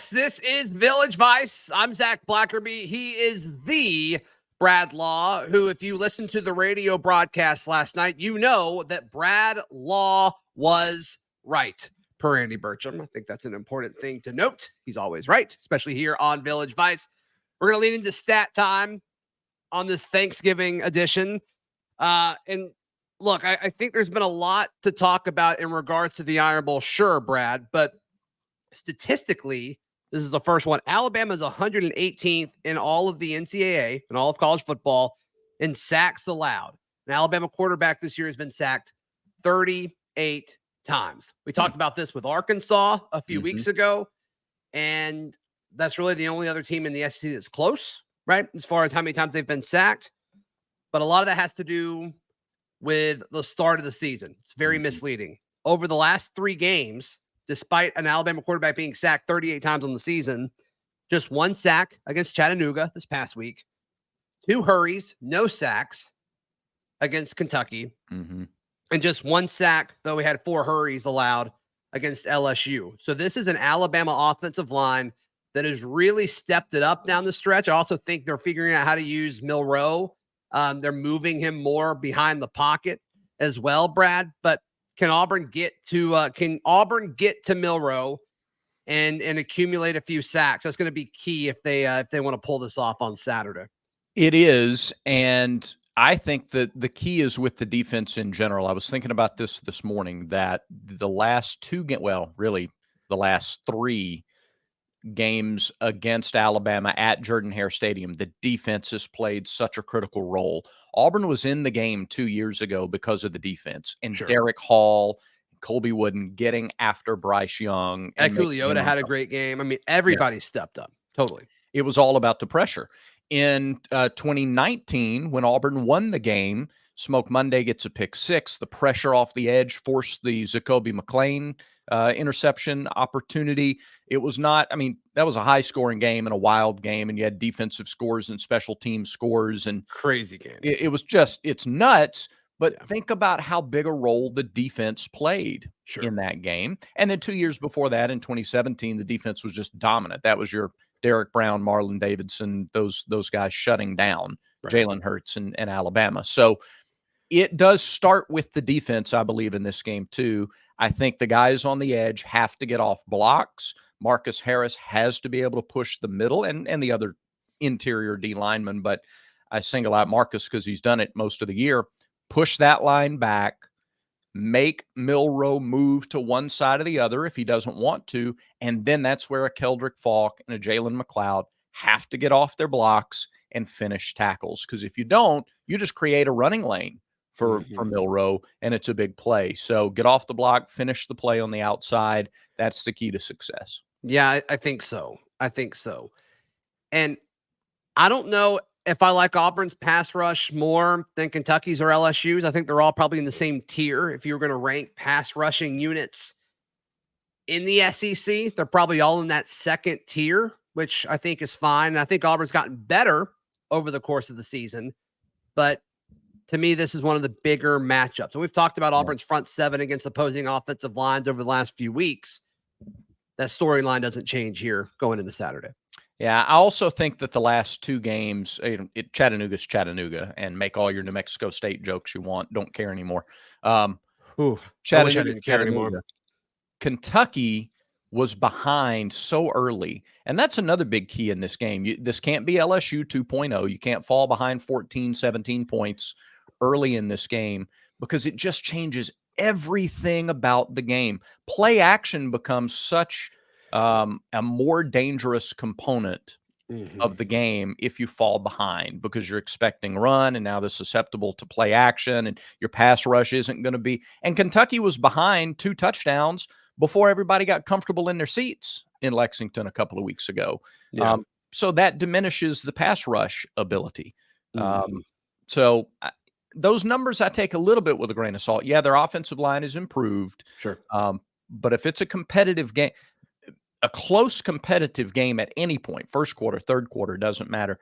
Yes, this is Village Vice. I'm Zach Blackerby. He is the Brad Law, who, if you listened to the radio broadcast last night, you know that Brad Law was right, per Andy Burcham. I think that's an important thing to note. He's always right, especially here on Village Vice. We're going to lean into stat time on this Thanksgiving edition. And look, I think there's been a lot to talk about in regards to the Iron Bowl. Sure, Brad, but statistically, this is the first one. Alabama is 118th in all of the NCAA and all of college football in sacks allowed. An Alabama quarterback this year has been sacked 38 times. We talked about this with Arkansas a few weeks ago, and that's really the only other team in the SEC that's close, right, as far as how many times they've been sacked. But a lot of that has to do with the start of the season. It's very misleading. Over the last 3 games, despite an Alabama quarterback being sacked 38 times on the season, just 1 sack against Chattanooga this past week, 2 hurries, no sacks against Kentucky, and just 1 sack, though we had 4 hurries allowed against LSU. So this is an Alabama offensive line that has really stepped it up down the stretch. I also think they're figuring out how to use Milroe. They're moving him more behind the pocket as well, Brad. But can Auburn get to Milroe and accumulate a few sacks? That's going to be key if they want to pull this off on Saturday. It is, and I think that the key is with the defense in general. I was thinking about this morning that the last 2 the last 3 games against Alabama at Jordan-Hare Stadium, the defense has played such a critical role. Auburn was in the game 2 years ago because of the defense, and Derek Hall, Colby Wooden getting after Bryce Young. Leota had a great game. I mean, everybody stepped up. Totally. It was all about the pressure. In 2019, when Auburn won the game, Smoke Monday gets a pick 6. The pressure off the edge forced the Zacoby McClain interception opportunity. It was not, that was a high-scoring game and a wild game, and you had defensive scores and special team scores. And crazy game. It was just, it's nuts. But think about how big a role the defense played in that game. And then 2 years before that, in 2017, the defense was just dominant. That was your Derek Brown, Marlon Davidson, those guys shutting down Jalen Hurts and Alabama. So it does start with the defense, I believe, in this game, too. I think the guys on the edge have to get off blocks. Marcus Harris has to be able to push the middle and the other interior D linemen. But I single out Marcus because he's done it most of the year. Push that line back, make Milroe move to one side or the other if he doesn't want to, and then that's where a Keldrick Falk and a Jalen McLeod have to get off their blocks and finish tackles. Because if you don't, you just create a running lane for Milroe, and it's a big play. So get off the block, finish the play on the outside. That's the key to success. Yeah, I think so. And I don't know if I like Auburn's pass rush more than Kentucky's or LSU's. I think they're all probably in the same tier. If you were going to rank pass rushing units in the SEC, they're probably all in that second tier, which I think is fine. And I think Auburn's gotten better over the course of the season. But to me, this is one of the bigger matchups. And we've talked about Auburn's front 7 against opposing offensive lines over the last few weeks. That storyline doesn't change here going into Saturday. Yeah, I also think that the last 2 games, Chattanooga's Chattanooga, and make all your New Mexico State jokes you want. Don't care anymore. Chattanooga didn't care anymore. Kentucky was behind so early, and that's another big key in this game. This can't be LSU 2.0. You can't fall behind 14, 17 points early in this game because it just changes everything about the game. Play action becomes such a more dangerous component of the game if you fall behind because you're expecting run and now they're susceptible to play action and your pass rush isn't going to be. And Kentucky was behind 2 touchdowns before everybody got comfortable in their seats in Lexington a couple of weeks ago. So that diminishes the pass rush ability. So those numbers I take a little bit with a grain of salt. Yeah, their offensive line is improved. Sure. But if it's a competitive game, a close competitive game at any point, first quarter, third quarter, doesn't matter.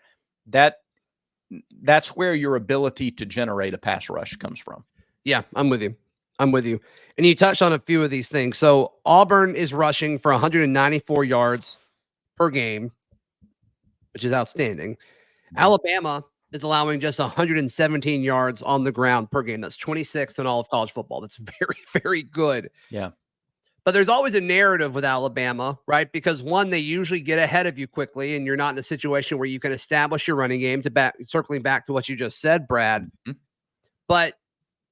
That's where your ability to generate a pass rush comes from. Yeah, I'm with you. And you touched on a few of these things. So Auburn is rushing for 194 yards per game, which is outstanding. Yeah. Alabama is allowing just 117 yards on the ground per game. That's 26th in all of college football. That's very, very good. Yeah. But there's always a narrative with Alabama, right? Because one, they usually get ahead of you quickly, and you're not in a situation where you can establish your running game circling back to what you just said, Brad. Mm-hmm. But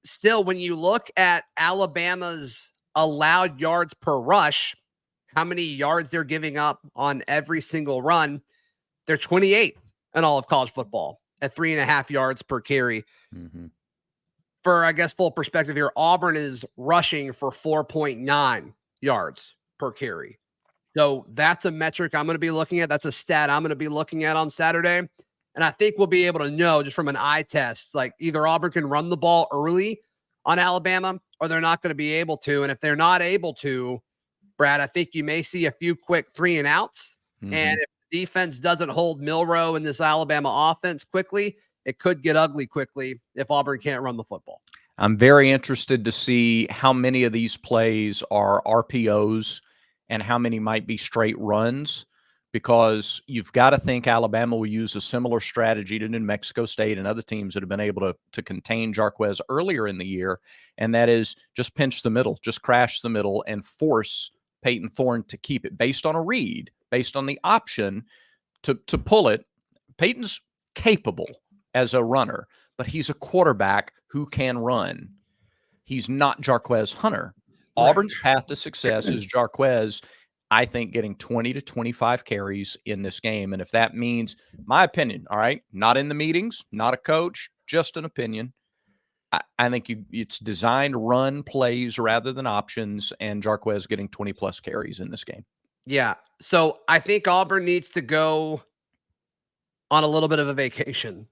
still, when you look at Alabama's allowed yards per rush, how many yards they're giving up on every single run, they're 28th in all of college football at 3.5 yards per carry. Mm-hmm. For, I guess, full perspective here, Auburn is rushing for 4.9 yards per carry. So that's a metric I'm going to be looking at. That's a stat I'm going to be looking at on Saturday. And I think we'll be able to know just from an eye test, like either Auburn can run the ball early on Alabama or they're not going to be able to. And if they're not able to, Brad, I think you may see a few quick 3-and-outs. Mm-hmm. And if the defense doesn't hold Milroe in this Alabama offense quickly, it could get ugly quickly if Auburn can't run the football. I'm very interested to see how many of these plays are RPOs and how many might be straight runs, because you've got to think Alabama will use a similar strategy to New Mexico State and other teams that have been able to contain Jarquez earlier in the year, and that is just pinch the middle, just crash the middle, and force Peyton Thorne to keep it based on a read, based on the option to pull it. Peyton's capable as a runner, but he's a quarterback who can run. He's not Jarquez Hunter. Right. Auburn's path to success is Jarquez, I think, getting 20 to 25 carries in this game. And if that means, my opinion, all right, not in the meetings, not a coach, just an opinion, I think it's designed run plays rather than options, and Jarquez getting 20-plus carries in this game. Yeah. So I think Auburn needs to go on a little bit of a vacation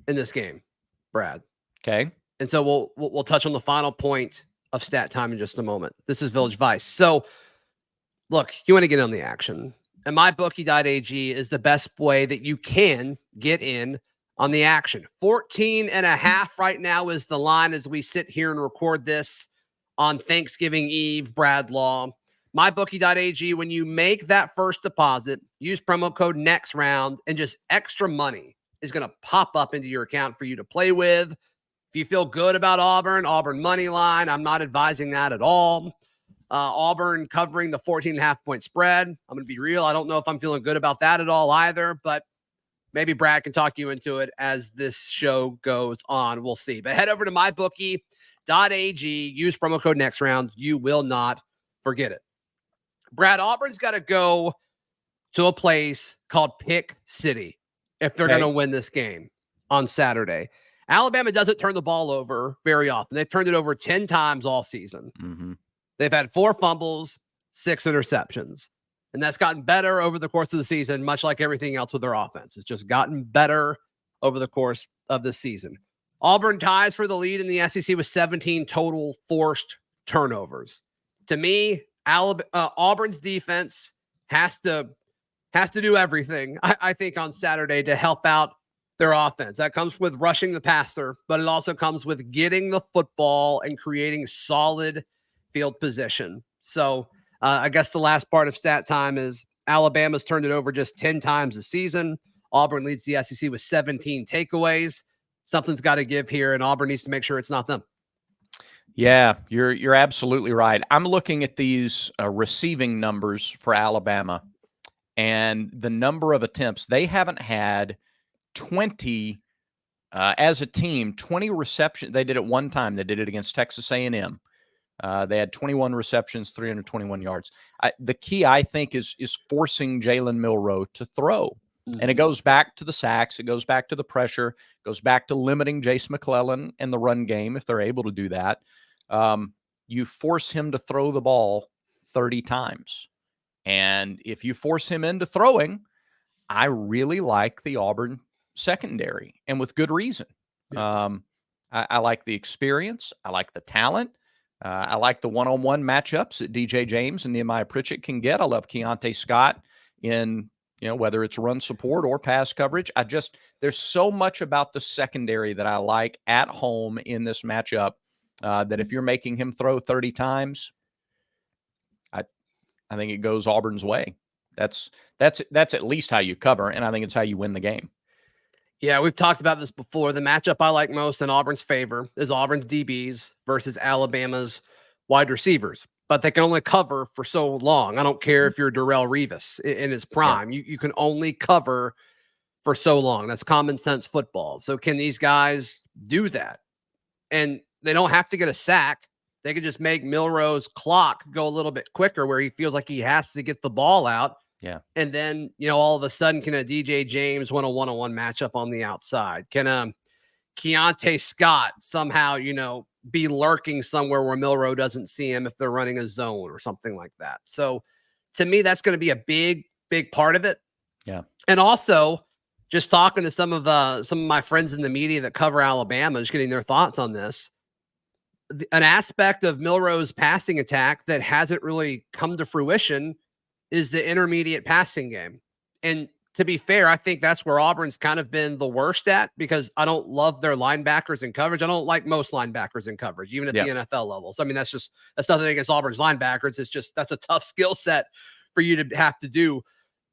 in this game, Brad. Okay. And so we'll touch on the final point of stat time in just a moment. This is Village Vice. So look, you want to get on the action. And mybookie.ag is the best way that you can get in on the action. 14.5 right now is the line as we sit here and record this on Thanksgiving Eve, Brad Law. mybookie.ag, when you make that first deposit, use promo code next round, and just extra money is going to pop up into your account for you to play with. If you feel good about Auburn money line, I'm not advising that at all. Auburn covering the 14.5 point spread. I'm going to be real. I don't know if I'm feeling good about that at all either, but maybe Brad can talk you into it as this show goes on. We'll see. But head over to mybookie.ag. Use promo code next round. You will not forget it. Brad, Auburn's got to go to a place called Pick City if they're going to win this game on Saturday. Alabama doesn't turn the ball over very often. They've turned it over 10 times all season. Mm-hmm. They've had 4 fumbles, 6 interceptions. And that's gotten better over the course of the season, much like everything else with their offense. It's just gotten better over the course of the season. Auburn ties for the lead in the SEC with 17 total forced turnovers. To me, Auburn's defense has to do everything, I think, on Saturday to help out their offense. That comes with rushing the passer, but it also comes with getting the football and creating solid field position. So I guess the last part of stat time is Alabama's turned it over just 10 times this season. Auburn leads the SEC with 17 takeaways. Something's got to give here, and Auburn needs to make sure it's not them. Yeah, you're absolutely right. I'm looking at these receiving numbers for Alabama, and the number of attempts. They haven't had 20 as a team, 20 receptions. They did it one time. They did it against Texas A&M. They had 21 receptions, 321 yards. The key, I think, is forcing Jalen Milroe to throw. Mm-hmm. And it goes back to the sacks. It goes back to the pressure. It goes back to limiting Jace McClellan and the run game if they're able to do that. You force him to throw the ball 30 times. And if you force him into throwing, I really like the Auburn secondary, and with good reason. Yeah. I like the experience. I like the talent. I like the one-on-one matchups that DJ James and Nehemiah Pritchett can get. I love Keontae Scott in, whether it's run support or pass coverage. There's so much about the secondary that I like at home in this matchup that if you're making him throw 30 times, I think it goes Auburn's way. That's at least how you cover, and I think it's how you win the game. Yeah, we've talked about this before. The matchup I like most in Auburn's favor is Auburn's DBs versus Alabama's wide receivers, but they can only cover for so long. I don't care if you're Darrelle Revis in his prime. You can only cover for so long. That's common sense football. So can these guys do that? And they don't have to get a sack. They could just make Milroe's clock go a little bit quicker where he feels like he has to get the ball out. Yeah. And then, all of a sudden, can a DJ James win a one-on-one matchup on the outside? Can Keontae Scott somehow, be lurking somewhere where Milroe doesn't see him if they're running a zone or something like that? So to me, that's going to be a big, big part of it. Yeah. And also just talking to some of my friends in the media that cover Alabama, just getting their thoughts on this. An aspect of Milroe's passing attack that hasn't really come to fruition is the intermediate passing game. And to be fair, I think that's where Auburn's kind of been the worst at, because I don't love their linebackers in coverage. I don't like most linebackers in coverage, even at the NFL levels. I mean, that's nothing against Auburn's linebackers. It's just, that's a tough skill set for you to have to do.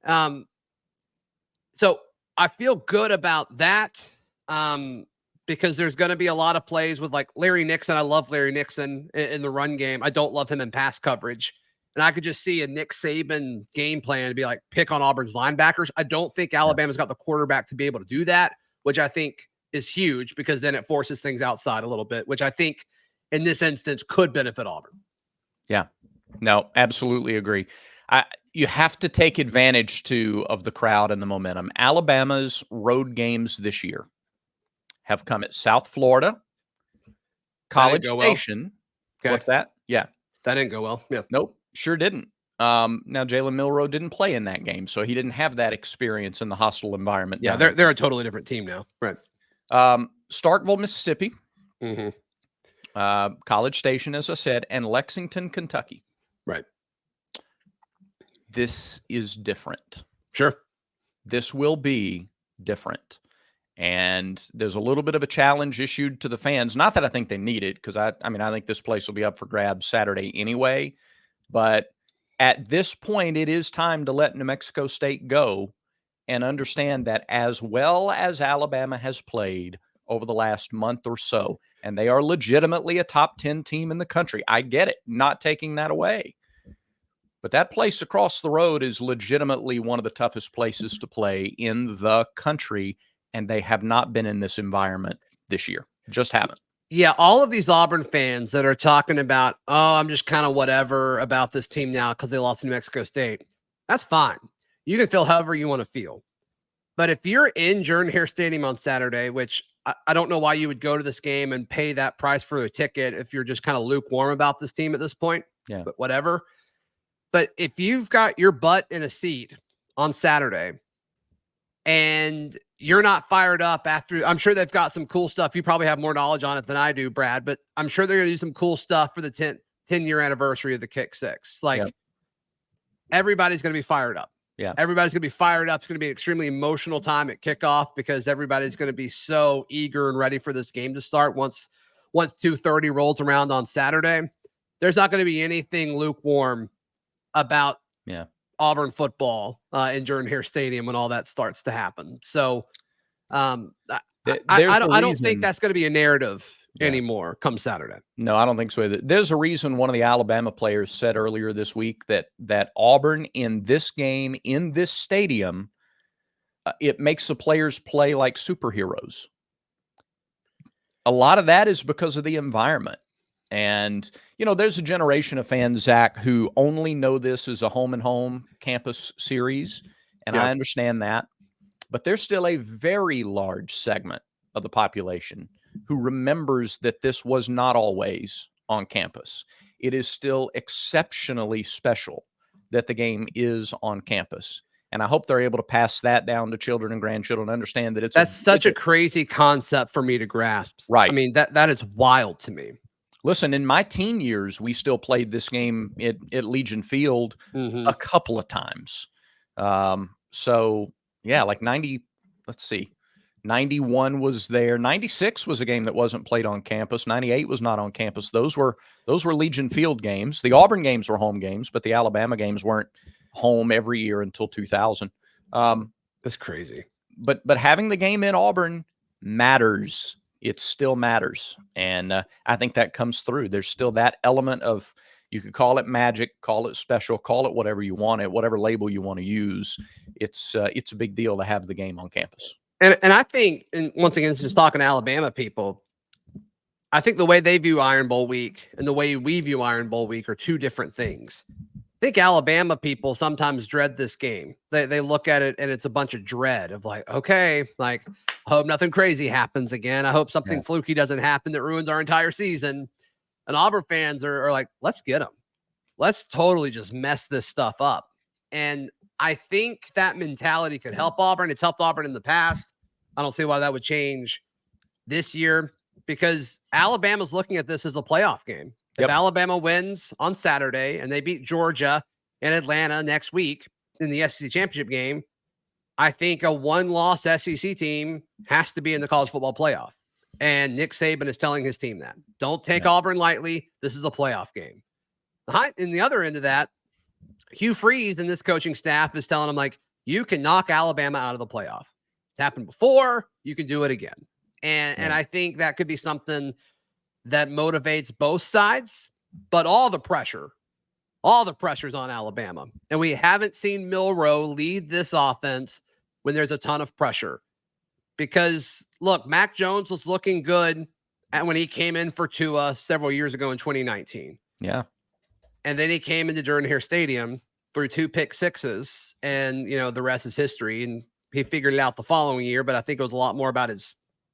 So I feel good about that. Because there's going to be a lot of plays with like Larry Nixon. I love Larry Nixon in the run game. I don't love him in pass coverage. And I could just see a Nick Saban game plan to be like, pick on Auburn's linebackers. I don't think Alabama's got the quarterback to be able to do that, which I think is huge, because then it forces things outside a little bit, which I think in this instance could benefit Auburn. Yeah, no, absolutely agree. You have to take advantage too of the crowd and the momentum. Alabama's road games this year have come at South Florida, College Station. Well. Okay. What's that? Yeah. That didn't go well. Yeah. Nope. Sure didn't. Now, Jalen Milroe didn't play in that game, so he didn't have that experience in the hostile environment. Yeah, they're a totally different team now. Right. Starkville, Mississippi. Mm-hmm. College Station, as I said, and Lexington, Kentucky. Right. This is different. Sure. This will be different. And there's a little bit of a challenge issued to the fans. Not that I think they need it, because I think this place will be up for grabs Saturday anyway. But at this point, it is time to let New Mexico State go and understand that as well as Alabama has played over the last month or so, and they are legitimately a top 10 team in the country. I get it, not taking that away. But that place across the road is legitimately one of the toughest places to play in the country. And they have not been in this environment this year. Just haven't. Yeah, all of these Auburn fans that are talking about, I'm just kind of whatever about this team now because they lost to New Mexico State. That's fine. You can feel however you want to feel. But if you're in Jordan-Hare Stadium on Saturday, which I don't know why you would go to this game and pay that price for a ticket if you're just kind of lukewarm about this team at this point. Yeah. But whatever. But if you've got your butt in a seat on Saturday and you're not fired up after, I'm sure they've got some cool stuff. You probably have more knowledge on it than I do, Brad, but I'm sure they're going to do some cool stuff for the 10-year anniversary of the Kick Six. Everybody's going to be fired up. Yeah. Everybody's going to be fired up. It's going to be an extremely emotional time at kickoff because everybody's going to be so eager and ready for this game to start once 2:30 rolls around on Saturday. There's not going to be anything lukewarm about Auburn football in Jordan-Hare Stadium when all that starts to happen. So I don't think that's going to be a narrative anymore come Saturday. No, I don't think so either. There's a reason one of the Alabama players said earlier this week that Auburn in this game, in this stadium, it makes the players play like superheroes. A lot of that is because of the environment. And, there's a generation of fans, Zach, who only know this as a home-and-home campus series, and I understand that. But there's still a very large segment of the population who remembers that this was not always on campus. It is still exceptionally special that the game is on campus. And I hope they're able to pass that down to children and grandchildren and understand that that's such a crazy concept for me to grasp. Right. I mean, that is wild to me. Listen, in my teen years, we still played this game at Legion Field a couple of times. Like 91 was there. 96 was a game that wasn't played on campus. 98 was not on campus. Those were Legion Field games. The Auburn games were home games, but the Alabama games weren't home every year until 2000. That's crazy. But having the game in Auburn matters. It still matters. And I think that comes through. There's still that element of, you could call it magic, call it special, call it whatever you want it, whatever label you want to use. It's a big deal to have the game on campus. And I think, and once again, just talking to Alabama people, I think the way they view Iron Bowl week and the way we view Iron Bowl week are two different things. I think Alabama people sometimes dread this game. They look at it and it's a bunch of dread of like, okay, like, I hope nothing crazy happens again. I hope something fluky doesn't happen that ruins our entire season. And Auburn fans are like, let's get them. Let's totally just mess this stuff up. And I think that mentality could help Auburn. It's helped Auburn in the past. I don't see why that would change this year, because Alabama's looking at this as a playoff game. If Alabama wins on Saturday and they beat Georgia and Atlanta next week in the SEC championship game, I think a one-loss SEC team has to be in the college football playoff. And Nick Saban is telling his team that. Don't take Auburn lightly. This is a playoff game. In the other end of that, Hugh Freeze and this coaching staff is telling them, like, you can knock Alabama out of the playoff. It's happened before. You can do it again. And I think that could be something that motivates both sides, but all the pressure's on Alabama. And we haven't seen Milroe lead this offense when there's a ton of pressure. Because, look, Mac Jones was looking good when he came in for Tua several years ago in 2019. Yeah. And then he came into Jordan-Hare Stadium through 2 pick sixes, and, the rest is history. And he figured it out the following year, but I think it was a lot more about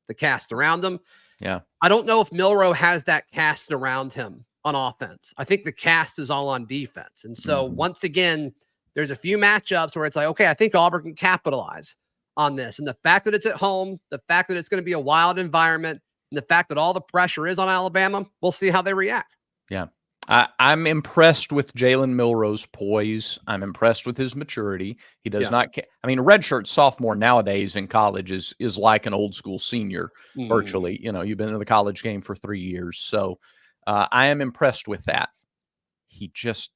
the cast around him. Yeah. I don't know if Milroe has that cast around him on offense. I think the cast is all on defense. And so once again, there's a few matchups where it's like, okay, I think Auburn can capitalize on this. And the fact that it's at home, the fact that it's going to be a wild environment, and the fact that all the pressure is on Alabama, we'll see how they react. Yeah. I'm impressed with Jalen Milroe's poise. I'm impressed with his maturity. He does not I mean, a redshirt sophomore nowadays in college is like an old school senior, virtually. You've been in the college game for 3 years. So I am impressed with that. He just,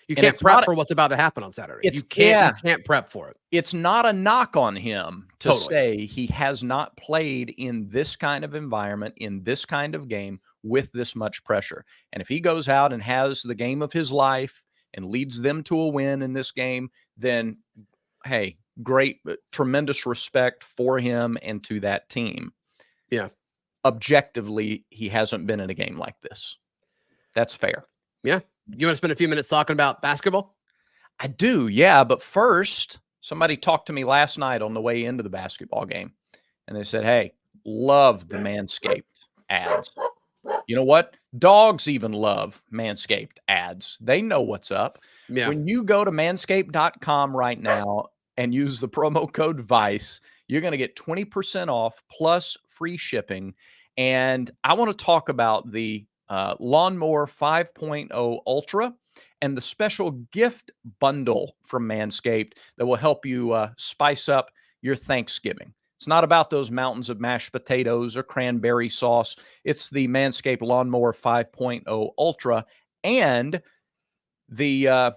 you can't prep for what's about to happen on Saturday. You can't prep for it. It's not a knock on him to say he has not played in this kind of environment, in this kind of game, with this much pressure. And if he goes out and has the game of his life and leads them to a win in this game, then, hey, great, tremendous respect for him and to that team. Yeah. Objectively, he hasn't been in a game like this. That's fair. Yeah. You want to spend a few minutes talking about basketball? I do, yeah. But first, somebody talked to me last night on the way into the basketball game, and they said, hey, love the Manscaped ads. You know what? Dogs even love Manscaped ads. They know what's up. Yeah. When you go to manscaped.com right now and use the promo code VICE, you're going to get 20% off plus free shipping. And I want to talk about the Lawnmower 5.0 Ultra and the special gift bundle from Manscaped that will help you spice up your Thanksgiving. It's not about those mountains of mashed potatoes or cranberry sauce. It's the Manscaped Lawnmower 5.0 Ultra and the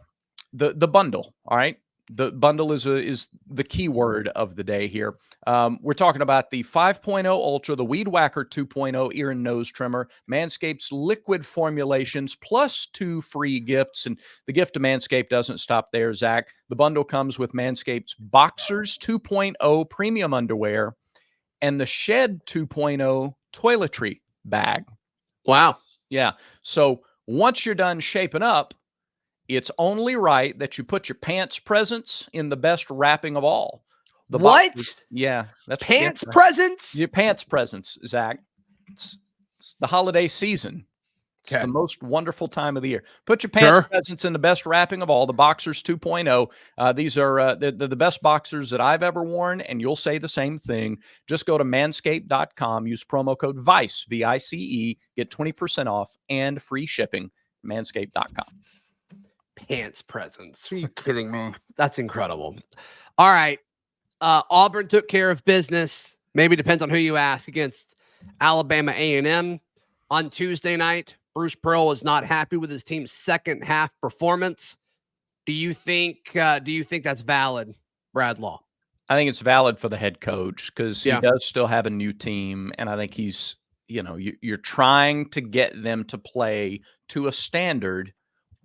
bundle. All right. The bundle is the key word of the day here. We're talking about the 5.0 Ultra, the Weed Whacker 2.0 ear and nose trimmer, Manscaped's liquid formulations, plus 2 free gifts. And the gift to Manscaped doesn't stop there, Zach. The bundle comes with Manscaped's Boxers 2.0 premium underwear and the Shed 2.0 toiletry bag. Wow. Yeah. So once you're done shaping up, it's only right that you put your pants presents in the best wrapping of all. What? Yeah. That's pants presents? Your pants presents, Zach. It's the holiday season. It's the most wonderful time of the year. Put your pants presents in the best wrapping of all, the Boxers 2.0. These are the best boxers that I've ever worn, and you'll say the same thing. Just go to manscaped.com, use promo code VICE, VICE, get 20% off and free shipping, manscaped.com. Pants presents. Are you kidding me? That's incredible. All right. Auburn took care of business. Maybe depends on who you ask, against Alabama A&M on Tuesday night. Bruce Pearl was not happy with his team's second half performance. Do you think that's valid, Brad Law? I think it's valid for the head coach because he does still have a new team, and I think he's, you're trying to get them to play to a standard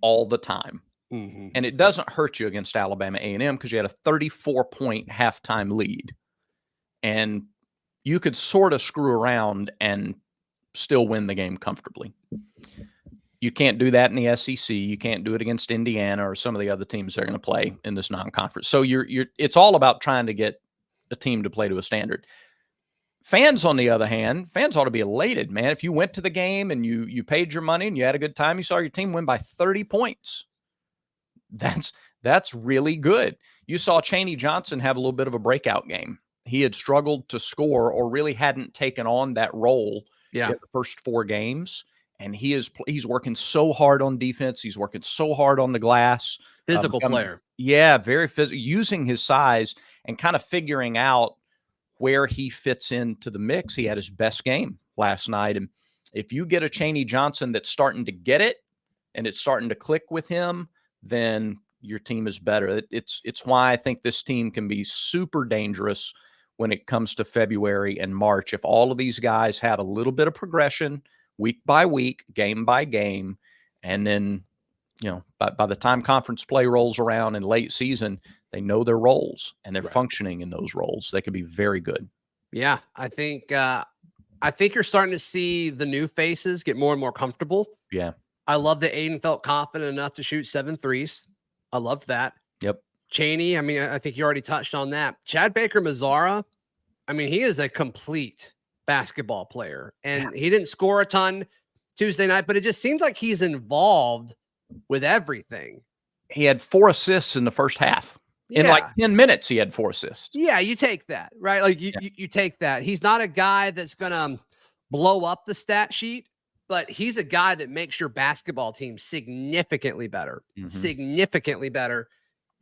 all the time. Mm-hmm. And it doesn't hurt you against Alabama A&M because you had a 34-point halftime lead. And you could sort of screw around and still win the game comfortably. You can't do that in the SEC. You can't do it against Indiana or some of the other teams they're going to play in this non-conference. So it's all about trying to get a team to play to a standard. Fans, on the other hand, fans ought to be elated, man. If you went to the game and you paid your money and you had a good time, you saw your team win by 30 points. That's really good. You saw Chaney Johnson have a little bit of a breakout game. He had struggled to score or really hadn't taken on that role in the first 4 games. And he's working so hard on defense. He's working so hard on the glass. Physical player. Yeah, very physical, using his size and kind of figuring out where he fits into the mix. He had his best game last night. And if you get a Chaney Johnson that's starting to get it and it's starting to click with him, then your team is better. It's why I think this team can be super dangerous when it comes to February and March. If all of these guys have a little bit of progression week by week, game by game, and then, by the time conference play rolls around in late season, they know their roles and they're functioning in those roles. They could be very good. Yeah, I think you're starting to see the new faces get more and more comfortable. Yeah. I love that Aiden felt confident enough to shoot 7 threes. I love that. Yep. Chaney, I mean, I think you already touched on that. Chad Baker-Mazara, I mean, he is a complete basketball player, and he didn't score a ton Tuesday night, but it just seems like he's involved with everything. He had 4 assists in the first half. In like 10 minutes, he had 4 assists. Yeah, you take that, right? Like you take that. He's not a guy that's going to blow up the stat sheet, but he's a guy that makes your basketball team significantly better, significantly better.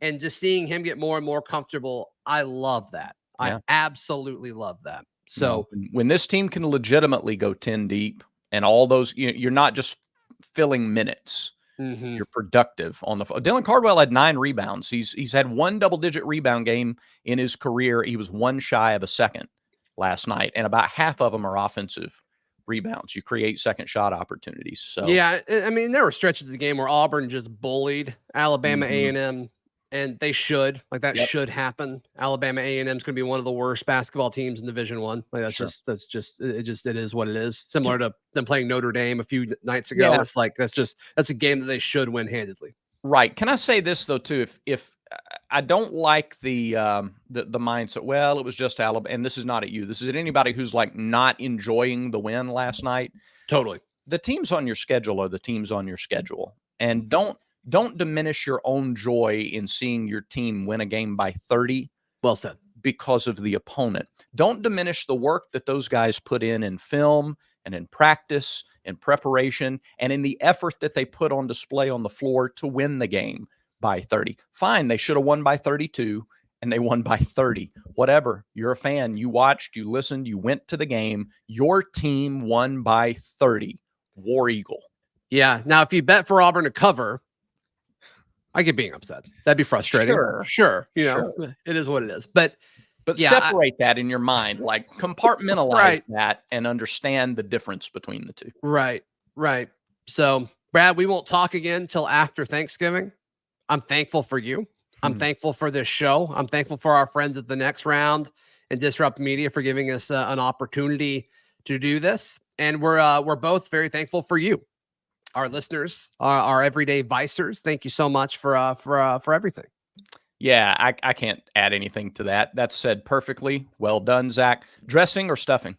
And just seeing him get more and more comfortable, I love that. I absolutely love that. So when this team can legitimately go 10 deep and all those, you're not just filling minutes. You're productive on the Dylan Cardwell had 9 rebounds. He's had 1 double-digit rebound game in his career. He was 1 shy of a second last night, and about half of them are offensive rebounds. You create second shot opportunities. So yeah, I mean, there were stretches of the game where Auburn just bullied Alabama A&M, and they should. Like, that should happen. Alabama A&M is going to be one of the worst basketball teams in Division I. Like, it is what it is. Similar to them playing Notre Dame a few nights ago. Yeah. It's like that's a game that they should win handedly. Right. Can I say this though too? If I don't like the mindset, well, it was just Alabama, and this is not at you. This is at anybody who's like not enjoying the win last night. Totally. The teams on your schedule are the teams on your schedule, and don't diminish your own joy in seeing your team win a game by 30. Well said. Because of the opponent. Don't diminish the work that those guys put in film and in practice, in preparation, and in the effort that they put on display on the floor to win the game by 30. Fine, they should have won by 32, and they won by 30. Whatever. You're a fan. You watched, you listened, you went to the game. Your team won by 30. War Eagle. Yeah. Now, if you bet for Auburn to cover, I get being upset. That'd be frustrating. Sure. You know, it is what it is. But yeah, separate that in your mind, like compartmentalize that and understand the difference between the two. Right. So, Brad, we won't talk again till after Thanksgiving. I'm thankful for you. I'm thankful for this show. I'm thankful for our friends at the Next Round and Disrupt Media for giving us an opportunity to do this. And we're both very thankful for you. Our listeners, our everyday vicers, thank you so much for everything. Yeah, I can't add anything to that. That's said perfectly. Well done, Zach. Dressing or stuffing?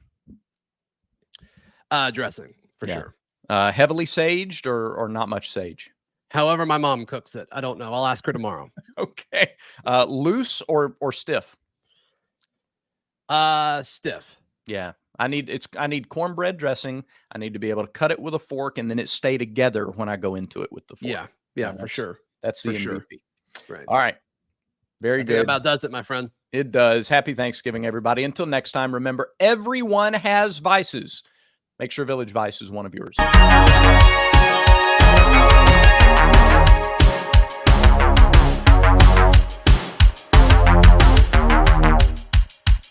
Dressing, for sure. Heavily saged or not much sage? However my mom cooks it. I don't know. I'll ask her tomorrow. Okay. Loose or stiff? Stiff. Yeah. I need cornbread dressing. I need to be able to cut it with a fork and then it stay together when I go into it with the fork. Yeah, for sure. That's the MVP. Sure. Right. All right. Very good. That about does it, my friend. It does. Happy Thanksgiving, everybody. Until next time, remember, everyone has vices. Make sure Village Vice is one of yours.